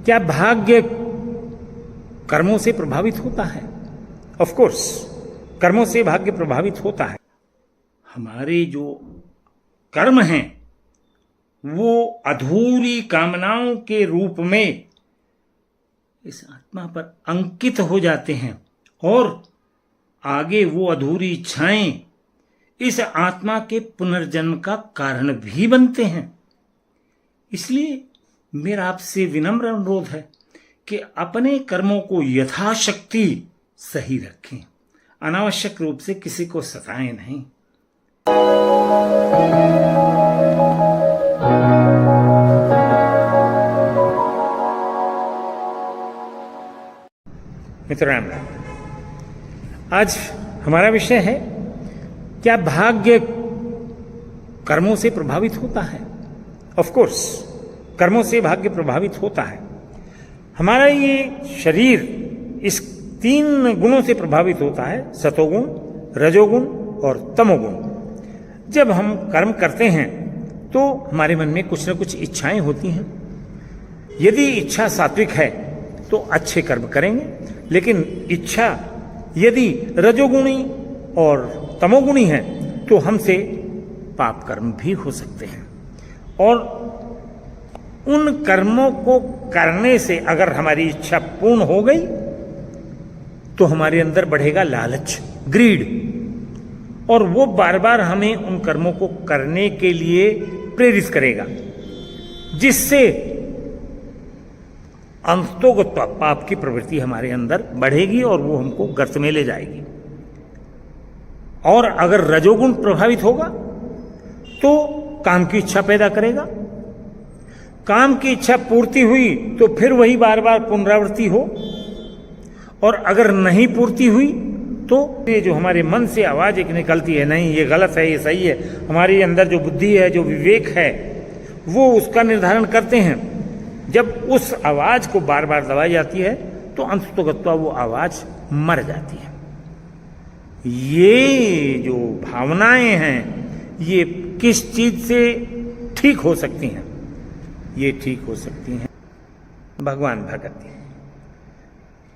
क्या भाग्य कर्मों से प्रभावित होता है? ऑफ कोर्स, कर्मों से भाग्य प्रभावित होता है। हमारे जो कर्म हैं वो अधूरी कामनाओं के रूप में इस आत्मा पर अंकित हो जाते हैं और आगे वो अधूरी इच्छाएं इस आत्मा के पुनर्जन्म का कारण भी बनते हैं। इसलिए मेरा आपसे विनम्र अनुरोध है कि अपने कर्मों को यथाशक्ति सही रखें, अनावश्यक रूप से किसी को सताएं नहीं। मित्रों, आज हमारा विषय है, क्या भाग्य कर्मों से प्रभावित होता है? ऑफ कोर्स, कर्मों से भाग्य प्रभावित होता है। हमारा ये शरीर इस 3 गुणों से प्रभावित होता है, सतोगुण, रजोगुण और तमोगुण। जब हम कर्म करते हैं तो हमारे मन में कुछ न कुछ इच्छाएं होती हैं। यदि इच्छा सात्विक है तो अच्छे कर्म करेंगे, लेकिन इच्छा यदि रजोगुणी और तमोगुणी है तो हमसे पाप कर्म भी हो सकते हैं। और उन कर्मों को करने से अगर हमारी इच्छा पूर्ण हो गई तो हमारे अंदर बढ़ेगा लालच, ग्रीड, और वो बार बार हमें उन कर्मों को करने के लिए प्रेरित करेगा, जिससे अंततोगत पाप की प्रवृत्ति हमारे अंदर बढ़ेगी और वो हमको गर्त में ले जाएगी। और अगर रजोगुण प्रभावित होगा तो काम की इच्छा पैदा करेगा। काम की इच्छा पूर्ति हुई तो फिर वही बार बार पुनरावृत्ति हो, और अगर नहीं पूर्ति हुई तो ये जो हमारे मन से आवाज एक निकलती है, नहीं ये गलत है, ये सही है, हमारे अंदर जो बुद्धि है, जो विवेक है, वो उसका निर्धारण करते हैं। जब उस आवाज को बार बार दबाई जाती है तो अंततोगत्वा वो आवाज मर जाती है। ये जो भावनाएं हैं ये किस चीज से ठीक हो सकती हैं? ये ठीक हो सकती हैं भगवान भगति।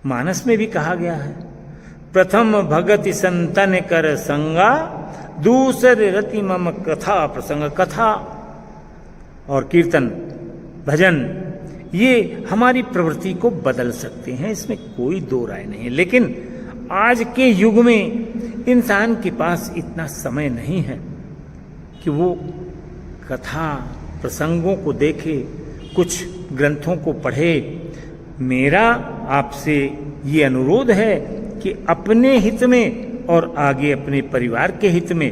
मानस में भी कहा गया है, प्रथम भगति संतन कर संगा, दूसरे रति मम कथा प्रसंग। कथा और कीर्तन, भजन, ये हमारी प्रवृत्ति को बदल सकते हैं, इसमें कोई दो राय नहीं है। लेकिन आज के युग में इंसान के पास इतना समय नहीं है कि वो कथा प्रसंगों को देखे, कुछ ग्रंथों को पढ़े। मेरा आपसे ये अनुरोध है कि अपने हित में और आगे अपने परिवार के हित में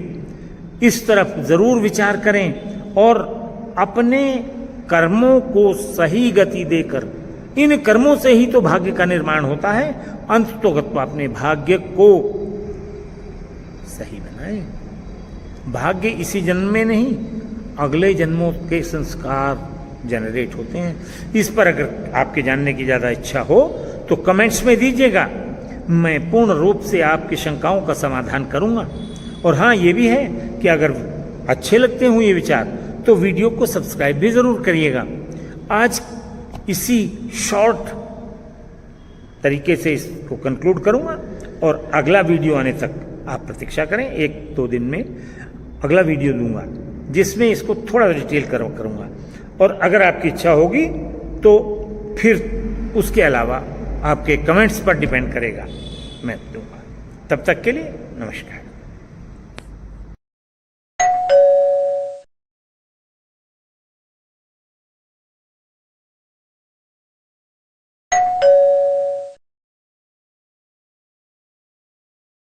इस तरफ जरूर विचार करें और अपने कर्मों को सही गति देकर, इन कर्मों से ही तो भाग्य का निर्माण होता है, अंततोगत्वा अपने भाग्य को सही बनाए। भाग्य इसी जन्म में नहीं, अगले जन्मों के संस्कार जनरेट होते हैं। इस पर अगर आपके जानने की ज्यादा इच्छा हो तो कमेंट्स में दीजिएगा, मैं पूर्ण रूप से आपकी शंकाओं का समाधान करूंगा। और हाँ, ये भी है कि अगर अच्छे लगते हों ये विचार तो वीडियो को सब्सक्राइब भी जरूर करिएगा। आज इसी शॉर्ट तरीके से इसको कंक्लूड करूंगा और अगला वीडियो आने तक आप प्रतीक्षा करें। 1-2 दिन में अगला वीडियो दूंगा जिसमें इसको थोड़ा डिटेल करूंगा, और अगर आपकी इच्छा होगी तो फिर उसके अलावा आपके कमेंट्स पर डिपेंड करेगा, मैं दूंगा। तब तक के लिए नमस्कार।